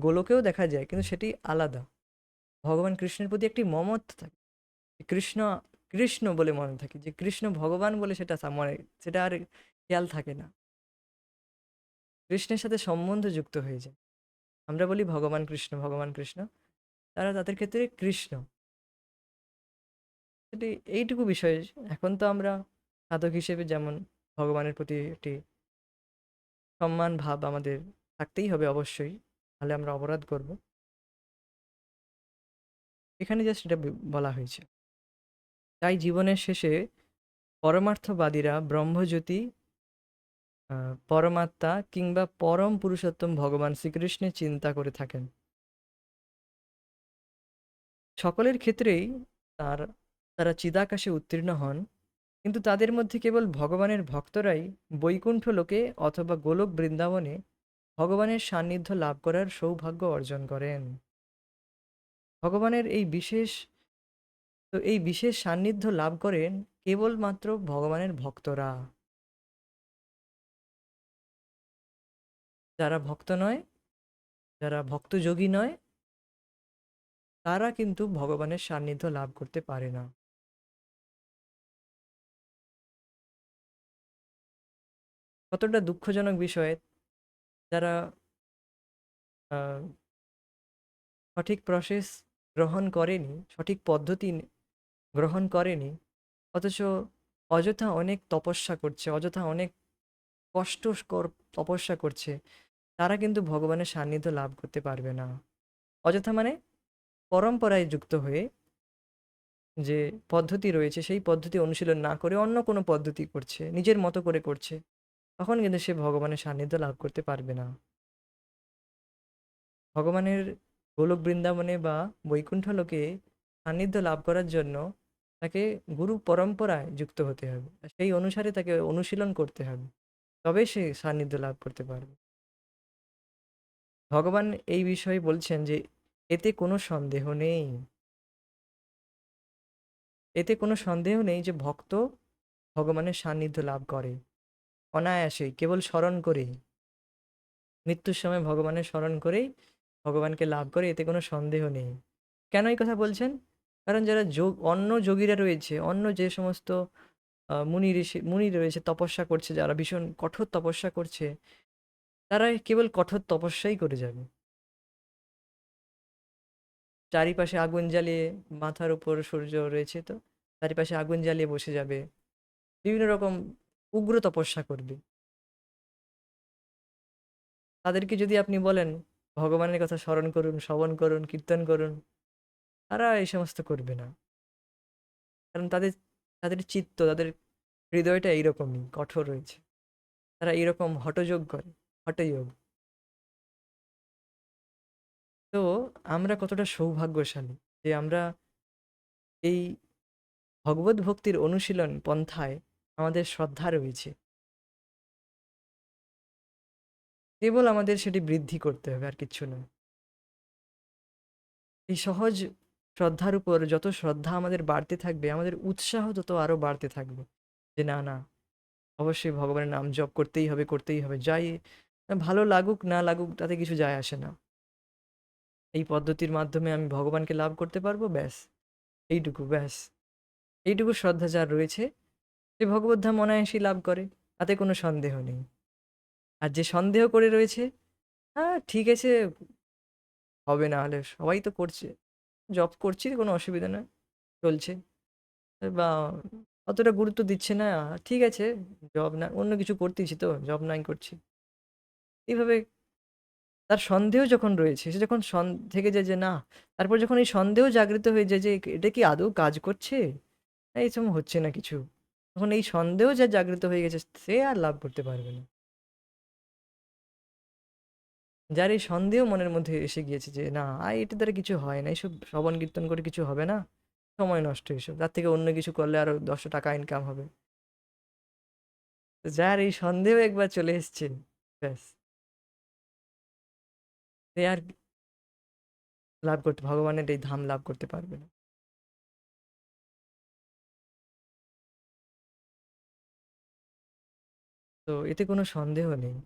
গোলকেও দেখা যায়, কিন্তু সেটি আলাদা। ভগবান কৃষ্ণের প্রতি একটি মমত্ব থাকে, কৃষ্ণ কৃষ্ণ বলে মনে থাকে, যে কৃষ্ণ ভগবান বলে সেটা মনে, সেটা আর খেয়াল থাকে না, কৃষ্ণের সাথে সম্বন্ধ যুক্ত হয়ে যায়। আমরা বলি ভগবান কৃষ্ণ, ভগবান কৃষ্ণ, তারা তাদের ক্ষেত্রে কৃষ্ণ। সেটি এইটুকু বিষয়। এখন তো আমরা সাধক হিসেবে যেমন ভগবানের প্রতি একটি সম্মান ভাব আমাদের থাকতেই হবে অবশ্যই, তাহলে আমরা অপরাধ করব। এখানে জাস্ট এটা বলা হয়েছে। তাই জীবনের শেষে পরমার্থবাদীরা ব্রহ্মজ্যোতি, পরমাত্মা কিংবা পরম পুরুষোত্তম ভগবান শ্রীকৃষ্ণের চিন্তা করে থাকেন। সকলের ক্ষেত্রেই তারা চিদাকাশে উত্তীর্ণ হন, কিন্তু তাদের মধ্যে কেবল ভগবানের ভক্তরাই বৈকুণ্ঠ লোকে অথবা গোলক বৃন্দাবনে ভগবানের সান্নিধ্য লাভ করার সৌভাগ্য অর্জন করেন। ভগবানের এই বিশেষ সান্নিধ্য লাভ করেন কেবলমাত্র ভগবানের ভক্তরা। যারা ভক্ত নয়, যারা ভক্তযোগী নয়, তারা কিন্তু ভগবানের সান্নিধ্য লাভ করতে পারে না। কতটা দুঃখজনক বিষয়, যারা আহ, সঠিক প্রসেস গ্রহণ করেনি, সঠিক পদ্ধতি গ্রহণ করেনি, অথচ অযথা অনেক তপস্যা করছে, অযথা অনেক কষ্টকর তপস্যা করছে, তারা কিন্তু ভগবানের সান্নিধ্য লাভ করতে পারবে না। অযথা মানে পরম্পরায় যুক্ত হয়ে যে পদ্ধতি রয়েছে সেই পদ্ধতি অনুশীলন না করে অন্য কোনো পদ্ধতি করছে, নিজের মতো করে করছে, তখন কিন্তু সে ভগবানের সান্নিধ্য লাভ করতে পারবে না। ভগবানের গোলক বৃন্দাবনে বা বৈকুণ্ঠ লোকে সান্নিধ্য লাভ করার জন্য তাকে গুরু পরম্পরায় যুক্ত হতে হবে, আর সেই অনুসারে তাকে অনুশীলন করতে হবে, তবে সে সান্নিধ্য লাভ করতে পারবে। ভগবান এই বিষয়ে বলছেন যে এতে কোনো সন্দেহ নেই, এতে কোনো সন্দেহ নেই যে ভক্ত ভগবানের সান্নিধ্য লাভ করে অনায়াসেই, কেবল স্মরণ করেই, মৃত্যুর সময় ভগবানের স্মরণ করেই ভগবানকে লাভ করে, এতে কোনো সন্দেহ নেই। কেন এই কথা বলছেন? কারণ যারা যোগ, অন্য যোগীরা রয়েছে, অন্য যে সমস্ত মুনি রয়েছে, তপস্যা করছে, যারা ভীষণ কঠোর তপস্যা করছে, তারা কেবল কঠোর তপস্যাই করে যাবে। চারিপাশে আগুন জ্বালিয়ে, মাথার উপর সূর্য রয়েছে তো, চারিপাশে আগুন জ্বালিয়ে বসে যাবে, বিভিন্ন রকম উগ্র তপস্যা করবে। তাদেরকে যদি আপনি বলেন ভগবানের কথা স্মরণ করুন, শ্রবণ করুন, কীর্তন করুন, তারা এই সমস্ত করবে না। কারণ তাদের তাদের চিত্ত, তাদের হৃদয়টা এইরকমই কঠোর রয়েছে, তারা এইরকম হঠযোগ করে, হঠযোগ। তো আমরা কতটা সৌভাগ্যশালী যে আমরা এই ভগবত ভক্তির অনুশীলন পন্থায় আমাদের শ্রদ্ধা রয়েছে, কেবল আমাদের সেটি বৃদ্ধি করতে হবে, আর কিচ্ছু নয়। এই সহজ শ্রদ্ধার উপর যত শ্রদ্ধা আমাদের বাড়তে থাকবে, আমাদের উৎসাহ তত আরো বাড়তে থাকবে, যে না না, অবশ্যই ভগবানের নাম জপ করতেই হবে, করতেই হবে, যাই ভালো লাগুক না লাগুক তাতে কিছু যায় আসে না, এই পদ্ধতির মাধ্যমে আমি ভগবানকে লাভ করতে পারবো, ব্যাস, এইটুকু, ব্যাস। এইটুকু শ্রদ্ধা যার রয়েছে, সে ভগবত ধাম অনায়াসই লাভ করে, তাতে কোনো সন্দেহ নেই। আর যে সন্দেহ করে রয়েছে, হ্যাঁ ঠিক আছে, হবে না হলে, সবাই তো করছে, জব করছি, কোনো অসুবিধা নয়, চলছে, বা অতটা গুরুত্ব দিচ্ছে না, ঠিক আছে, জব না, অন্য কিছু করতেছি তো, জব নাই করছি, এইভাবে তার সন্দেহ যখন রয়েছে, সে যখন থেকে যায় যে না, তারপর যখন এই সন্দেহ জাগৃত হয়ে যায় যে এটা কি আদৌ কাজ করছে, এই সময় হচ্ছে না কিছু, তখন এই সন্দেহ যা জাগৃত হয়ে গেছে সে আর লাভ করতে পারবে না। যার এই সন্দেহ মনের মধ্যে এসে গিয়েছে যে না, এটা দ্বারা কিছু হয় না, এইসব শ্রবণ কীর্তন করে কিছু হবে না, সময় নষ্ট, এসব তার থেকে অন্য কিছু করলে আরো 10 টাকা ইনকাম হবে, তো যার এই সন্দেহ একবার চলে এসছে, ব্যাস, সে আর লাভ করতে, ভগবানের এই ধাম লাভ করতে পারবে না। তো এতে কোনো সন্দেহ নেই,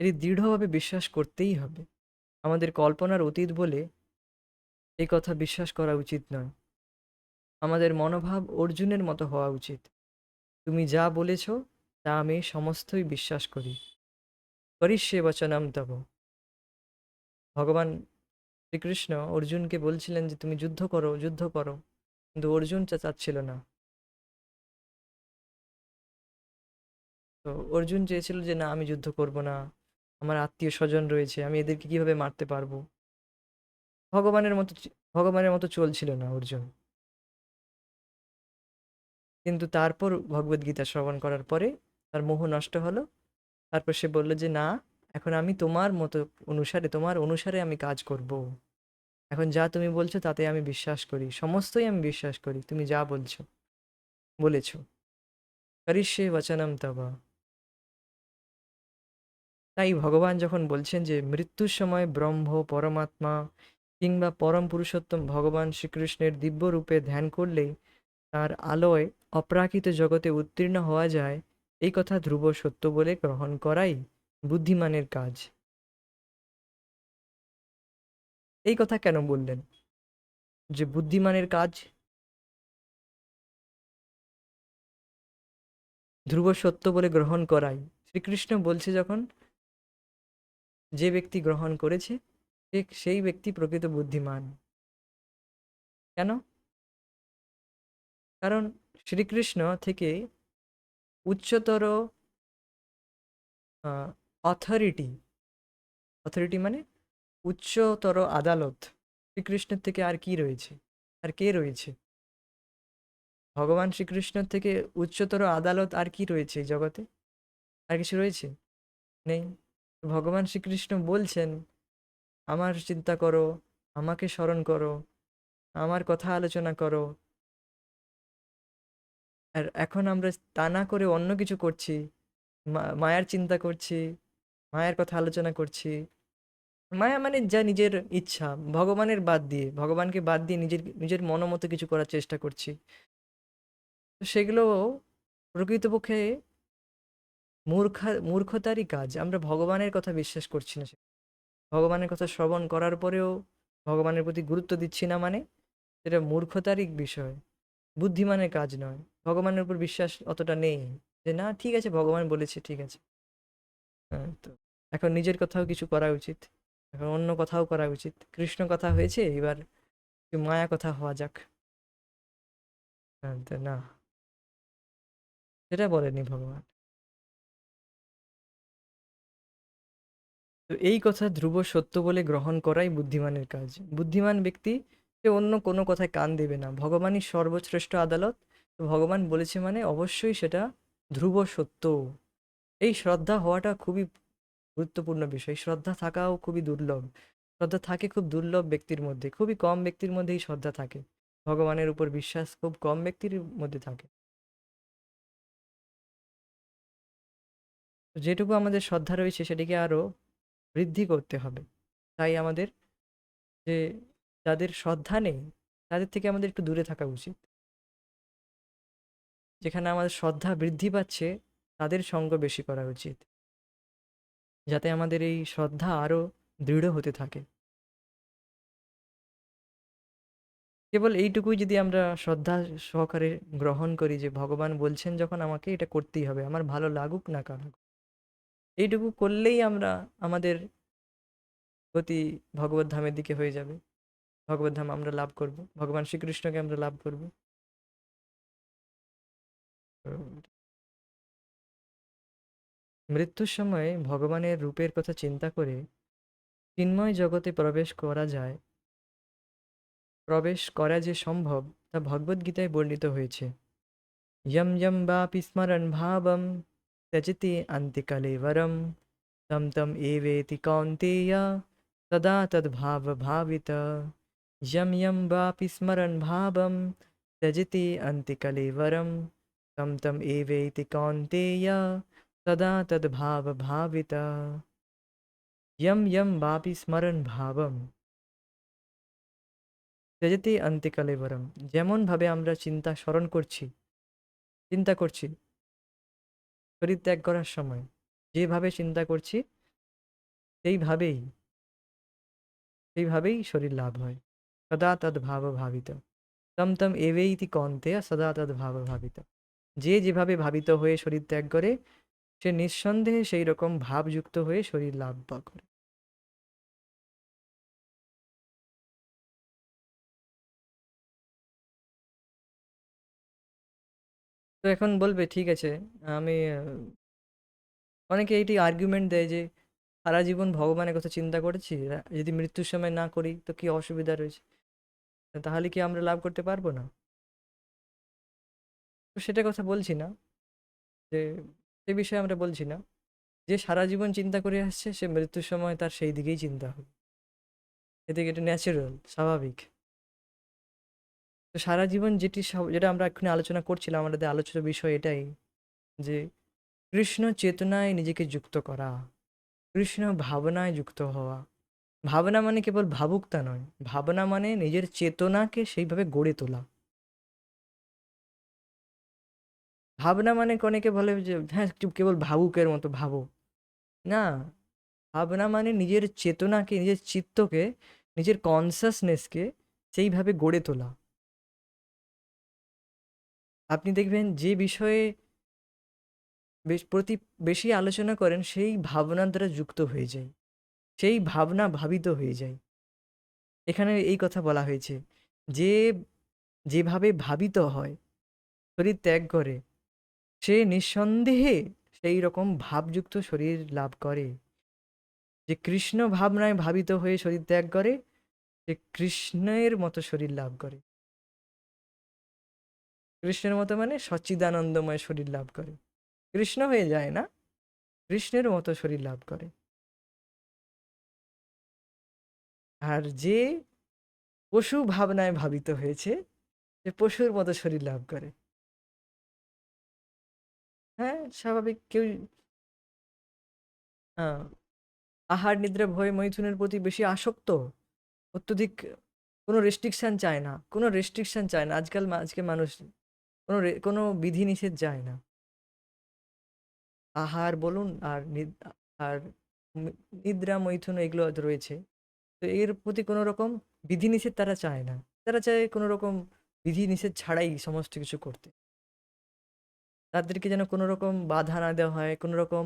এটি দৃঢ়ভাবে বিশ্বাস করতেই হবে। আমাদের কল্পনার অতীত বলে এই কথা বিশ্বাস করা উচিত নয়। আমাদের মনোভাব অর্জুনের মতো হওয়া উচিত। তুমি যা বলেছ তা আমি সমস্তই বিশ্বাস করি, করিষ্যে বচনম তব। ভগবান শ্রীকৃষ্ণ অর্জুনকে বলছিলেন যে তুমি যুদ্ধ করো, যুদ্ধ করো, কিন্তু অর্জুন চাচ্ছিল না। তো অর্জুন চেয়েছিল যে না, আমি যুদ্ধ করব না, আমার আত্মীয় স্বজন রয়েছে, আমি এদেরকে কিভাবে মারতে পারবো, ভগবানের মতো চলছিল না অর্জুন। কিন্তু তারপর ভগবদ গীতা শ্রবণ করার পরে তার মোহ নষ্ট হলো। তারপর সে বলল যে না, এখন আমি তোমার মতো অনুসারে, তোমার অনুসারে আমি কাজ করব। এখন যা তুমি বলছো তাতে আমি বিশ্বাস করি, সমস্তই আমি বিশ্বাস করি, তুমি যা বলছো, বলেছো, করিষ্যে বচনম তব। তাই ভগবান যখন বলছেন যে মৃত্যুর সময় ব্রহ্ম, পরমাত্মা কিংবা পরম পুরুষোত্তম ভগবান শ্রীকৃষ্ণের দিব্য রূপে ধ্যান করলেই তার আলোয় অপ্রাকৃত জগতে উত্তীর্ণ হওয়া যায়, এই কথা ধ্রুব সত্য বলে গ্রহণ করাই বুদ্ধিমানের কাজ। এই কথা কেন বললেন যে বুদ্ধিমানের কাজ ধ্রুব সত্য বলে গ্রহণ করাই? শ্রীকৃষ্ণ বলছে যখন, যে ব্যক্তি গ্রহণ করেছে সেই ব্যক্তি প্রকৃত বুদ্ধিমান। কেন? কারণ শ্রীকৃষ্ণ থেকে উচ্চতর অথরিটি, অথরিটি মানে উচ্চতর আদালত শ্রীকৃষ্ণের থেকে আর কি রয়েছে? আর কে রয়েছে? ভগবান শ্রীকৃষ্ণের থেকে উচ্চতর আদালত আর কি রয়েছে এই জগতে? আর কিছু রয়েছে? নেই। ভগবান শ্রীকৃষ্ণ বলছেন, আমার চিন্তা করো, আমাকে স্মরণ করো, আমার কথা আলোচনা করো। আর এখন আমরা তা না করে অন্য কিছু করছি, মায়ার চিন্তা করছি, মায়ের কথা আলোচনা করছি। মায়া মানে যা নিজের ইচ্ছা, ভগবানকে বাদ দিয়ে নিজের নিজের মনোমতো কিছু করার চেষ্টা করছি। তো সেগুলো প্রকৃতপক্ষে মূর্খতারই কাজ। আমরা ভগবানের কথা বিশ্বাস করছি না। ভগবানের কথা শ্রবণ করার পরেও ভগবানের প্রতি গুরুত্ব দিচ্ছি না, মানে এটা মূর্খতারই বিষয়, বুদ্ধিমানের কাজ নয়। ভগবানের উপর বিশ্বাস অতটা নেই যে না ঠিক আছে ভগবান বলেছে ঠিক আছে। হ্যাঁ, তো এখন নিজের কথাও কিছু করা উচিত, এখন অন্য কথাও করা উচিত। কৃষ্ণ কথা হয়েছে, এবার একটু মায়া কথা হওয়া যাক। হ্যাঁ, তো না, সেটা বলেনি ভগবান। তো এই কথা ধ্রুব সত্য বলে গ্রহণ করাই বুদ্ধিমানের কাজ। বুদ্ধিমান ব্যক্তি সে অন্য কোনো কথায় কান দেবে না, ভগবানই সর্বশ্রেষ্ঠ আদালত। তো ভগবান বলেছে মানে অবশ্যই সেটা ধ্রুব সত্য। এই শ্রদ্ধা হওয়াটা খুবই গুরুত্বপূর্ণ বিষয়। শ্রদ্ধা থাকাও খুবই দুর্লভ। শ্রদ্ধা থাকে খুব দুর্লভ ব্যক্তির মধ্যে, খুবই কম ব্যক্তির মধ্যেই শ্রদ্ধা থাকে। ভগবানের উপর বিশ্বাস খুব কম ব্যক্তির মধ্যে থাকে। তো যেটুকু আমাদের শ্রদ্ধা রয়েছে সেটিকে আরো বৃদ্ধি করতে হবে। তাই আমাদের যে যাদের শ্রদ্ধা নেই তাদের থেকে আমাদের একটু দূরে থাকা উচিত। যেখানে আমাদের শ্রদ্ধা বৃদ্ধি পাচ্ছে তাদের সঙ্গ বেশি করা উচিত, যাতে আমাদের এই শ্রদ্ধা আরো দৃঢ় হতে থাকে। কেবল এইটুকুই যদি আমরা শ্রদ্ধা সহকারে গ্রহণ করি যে ভগবান বলছেন যখন আমাকে এটা করতেই হবে, আমার ভালো লাগুক না লাগুক, এইটুকু করলেই আমরা আমাদের গতি ভগবত ধামের দিকে হয়ে যাবে। ভগবত ধাম আমরা লাভ করব, ভগবান শ্রীকৃষ্ণকে আমরা লাভ করব। তো মৃত্যুর সময় ভগবানের রূপের কথা চিন্তা করে চিন্ময় জগতে প্রবেশ করা যে সম্ভব তা ভগবদ্গীতায় বর্ণিত হয়েছে। यं यं वापि स्मरन् भावं त्यजति अन्तिकलेवरं तं तं एवेति कौन्तेय तदा तद्भावभावित। यं यं वापि स्मरन् भावं त्यजति अन्तिकलेवरं तं तं एवेति कौन्तेय तदा तद्भावभावित। यं यं वापि स्मरन् भावं त्यजति अन्तिकलेवरম। যেমন ভাবে আমরা চিন্তা করছি শরীর ত্যাগ করার সময়, যেভাবে চিন্তা করছি সেইভাবেই সেইভাবেই শরীর লাভ হয়। সদা তদ ভাব ভাবিত তম তম এবেইতি কন্তেয় সদা তদ ভাব ভাবিত। যে যেভাবে ভাবিত হয়ে শরীর ত্যাগ করে সে নিঃসন্দেহে সেই রকম ভাবযুক্ত হয়ে শরীর লাভ বা করে। তো এখন বলবে ঠিক আছে, আমি অনেকে এইটি আর্গুমেন্ট দেয় যে সারা জীবন ভগবানের কথা চিন্তা করেছি, যদি মৃত্যুর সময় না করি তো কি অসুবিধা রয়েছে, তাহলে কি আমরা লাভ করতে পারবো না? তো সেটা কথা বলছি না, যে সে বিষয়ে আমরা বলছি না। যে সারা জীবন চিন্তা করে আসছে সে মৃত্যুর সময় তার সেই দিকেই চিন্তা হবে, এদিকে এটা ন্যাচারাল, স্বাভাবিক। তো সারা জীবন যেটা আমরা এক্ষুনি আলোচনা করছিলাম, আমাদের আলোচিত বিষয় এটাই যে কৃষ্ণ চেতনায় নিজেকে যুক্ত করা, কৃষ্ণ ভাবনায় যুক্ত হওয়া। ভাবনা মানে কেবল ভাবুকতা নয়, ভাবনা মানে নিজের চেতনাকে সেইভাবে গড়ে তোলা। ভাবনা মানে অনেকে বলে যে হ্যাঁ কেবল ভাবুকের মতো ভাবো, না। ভাবনা মানে নিজের চেতনাকে, নিজের চিত্তকে, নিজের কনসাসনেসকে সেইভাবে গড়ে তোলা। আপনি দেখবেন যে বিষয়ে প্রতি বেশি আলোচনা করেন সেই ভাবনার দ্বারা যুক্ত হয়ে যায়, সেই ভাবনা ভাবিত হয়ে যায়। এখানে এই কথা বলা হয়েছে যে যেভাবে ভাবিত হয়, শরীর ত্যাগ করে, সে নিঃসন্দেহে সেই রকম ভাবযুক্ত শরীর লাভ করে। যে কৃষ্ণ ভাবনায় ভাবিত হয়ে শরীর ত্যাগ করে, সে কৃষ্ণের মতো শরীর লাভ করে। কৃষ্ণের মতো মানে সচ্চিদানন্দময় শরীর লাভ করে, কৃষ্ণ হয়ে যায় না, কৃষ্ণের মতো শরীর লাভ করে। আর যে পশু ভাবনায় ভাবিত হয়েছে, সে পশুর মতো শরীর লাভ করে। হ্যাঁ, স্বাভাবিক। কেউ আহ, আহার নিদ্রা ভয় মৈথুনের প্রতি বেশি আসক্ত, অত্যধিক, কোনো রেস্ট্রিকশন চায় না, কোনো রেস্ট্রিকশন চায় না। আজকে মানুষ কোনো কোনো বিধি নিষেধ চায় না। আহার বলুন আর আর নিদ্রা মৈথুন এগুলো হয়তো রয়েছে, তো এর প্রতি কোনো রকম বিধিনিষেধ তারা চায় না। তারা চায় কোনো রকম বিধিনিষেধ ছাড়াই সমস্ত কিছু করতে। তাদেরকে যেন কোনো রকম বাধা না দেওয়া হয়, কোনো রকম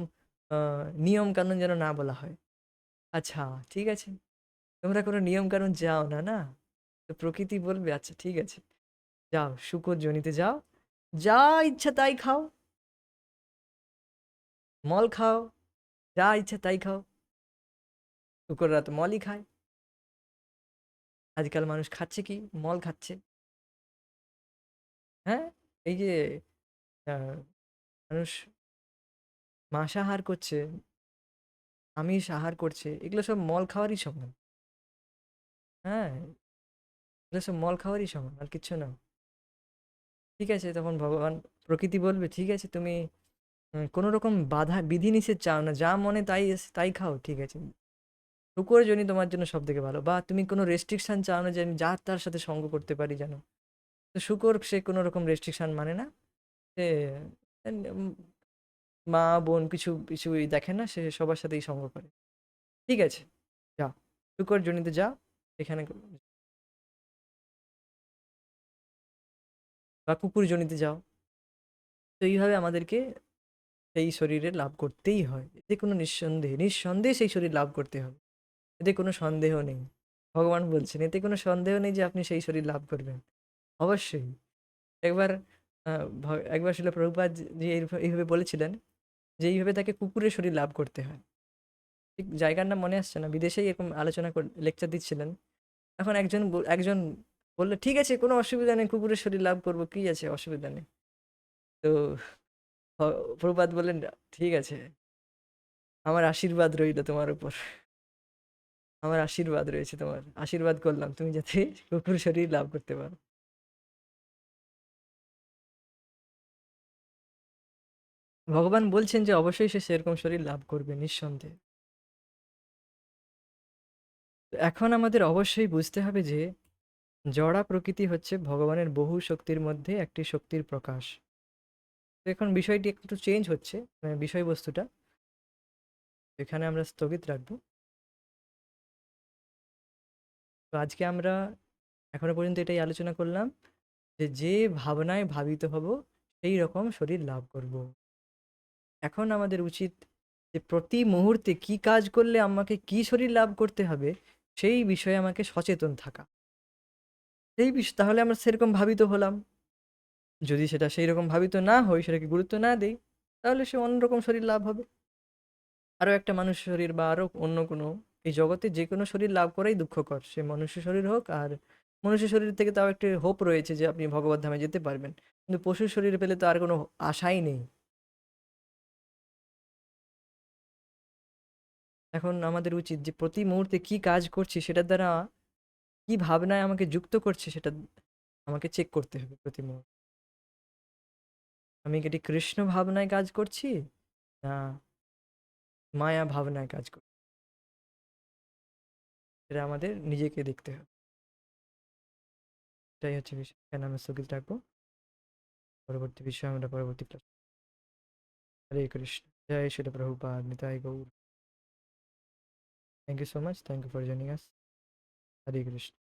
নিয়ম কানুন যেন না বলা হয়। আচ্ছা, ঠিক আছে, তোমরা কোনো নিয়ম কানুন যাও না, না? তো প্রকৃতি বলবে আচ্ছা ঠিক আছে, যাও শুকর জনিতে যাও, যা ইচ্ছা তাই খাও, মল খাও, যা ইচ্ছা তাই খাও। শুকররা তো মলই খায়। আজকাল মানুষ খাচ্ছে কি? মল খাচ্ছে। হ্যাঁ, এই যে আহ, মানুষ মাংসাহার করছে, আমিষ আহার করছে, এগুলো সব মল খাওয়ারই সমান। হ্যাঁ, এগুলো সব মল খাওয়ারই সমান, আর কিচ্ছু না। ঠিক আছে, তখন ভগবান প্রকৃতি বলবে ঠিক আছে, তুমি কোনো রকম বাধা বিধিনিষেধ চাও না, যা মনে তাই তাই খাও, ঠিক আছে। শুকর জনি তোমার জন্য সব থেকে ভালো। বা তুমি কোনো রেস্ট্রিকশন চাও না যে আমি যার তার সাথে সঙ্গ করতে পারি, জানো? তো শুকর সে কোনো রকম রেস্ট্রিকশন মানে না। সে উম, মা বোন কিছু কিছুই দেখে না, সে সবার সাথেই সঙ্গ করে। ঠিক আছে, যাও শুকর জনিতে যাও, এখানে বা কুকুর জনিতে যাও। তো এইভাবে আমাদেরকে সেই শরীরে লাভ করতেই হয়, এতে কোনো নিঃসন্দেহে নিঃসন্দেহে সেই শরীর লাভ করতে হবে, এতে কোনো সন্দেহ নেই। ভগবান বলছেন এতে কোনো সন্দেহ নেই যে আপনি সেই শরীর লাভ করবেন, অবশ্যই। একবার একবার শিল প্রভুপাদ যে এইভাবে বলেছিলেন যে এইভাবে তাকে কুকুরের শরীর লাভ করতে হয়। ঠিক জায়গার নাম মনে আসছে না, বিদেশেই এরকম আলোচনা লেকচার দিচ্ছিলেন। এখন একজন বললো ঠিক আছে কোনো অসুবিধা নেই, কুকুরের শরীর লাভ করবো, কি আছে, অসুবিধা নেই। তো প্রভুপাদ বললেন ঠিক আছে, আমার আশীর্বাদ রইল তোমার উপর, আমার আশীর্বাদ রয়েছে, তোমার আশীর্বাদ করলাম তুমি যাতে কুকুর শরীর লাভ করতে পারো। ভগবান বলছেন যে অবশ্যই সে সেরকম শরীর লাভ করবে নিঃসন্দেহে। তো এখন আমাদের অবশ্যই বুঝতে হবে যে জড়া প্রকৃতি হচ্ছে ভগবানের বহু শক্তির মধ্যে একটি শক্তির প্রকাশ। তো এখন বিষয়টি একটু চেঞ্জ হচ্ছে, মানে বিষয়বস্তুটা এখানে আমরা স্থগিত রাখবো। তো আজকে আমরা এখনো পর্যন্ত এটাই আলোচনা করলাম যে যে ভাবনায় ভাবিত হব সেই রকম শরীর লাভ করব। এখন আমাদের উচিত যে প্রতি মুহূর্তে কি কাজ করলে আমাকে কি শরীর লাভ করতে হবে সেই বিষয়ে আমাকে সচেতন থাকা। সেই বিষয় তাহলে আমরা সেরকম ভাবিত হলাম। যদি সেটা সেই রকম ভাবিত না হই, সেটাকে গুরুত্ব না দেই, তাহলে সে অন্যরকম শরীর লাভ হবে। আরো একটা মানুষ শরীর বা আরো অন্য কোনো, এই জগতে যে কোনো শরীর লাভ করাই দুঃখকর, সে মনুষ্য শরীর হোক আর মনুষ্য শরীর থেকে তাও একটি হোপ রয়েছে যে আপনি ভগবত ধামে যেতে পারবেন, কিন্তু পশুর শরীর পেলে তো আর কোনো আশাই নেই। এখন আমাদের উচিত যে প্রতি মুহূর্তে কি কাজ করছি সেটার দ্বারা কি ভাবনায় আমাকে যুক্ত করছে সেটা আমাকে চেক করতে হবে প্রতি মুহূর্তে। আমি কি এটি কৃষ্ণ ভাবনায় কাজ করছি, না মায়া ভাবনায় কাজ করছি, সেটা আমাদের নিজেকে দেখতে হবে। এটাই হচ্ছে বিষয়, এখানে আমরা স্থগিত রাখবো। পরবর্তী বিষয়ে আমরা পরবর্তী ক্লাস। হরে কৃষ্ণ, জয় Srila Prabhupada, Nitai Gaur. Thank you so much, thank you for joining us. Hare Krishna.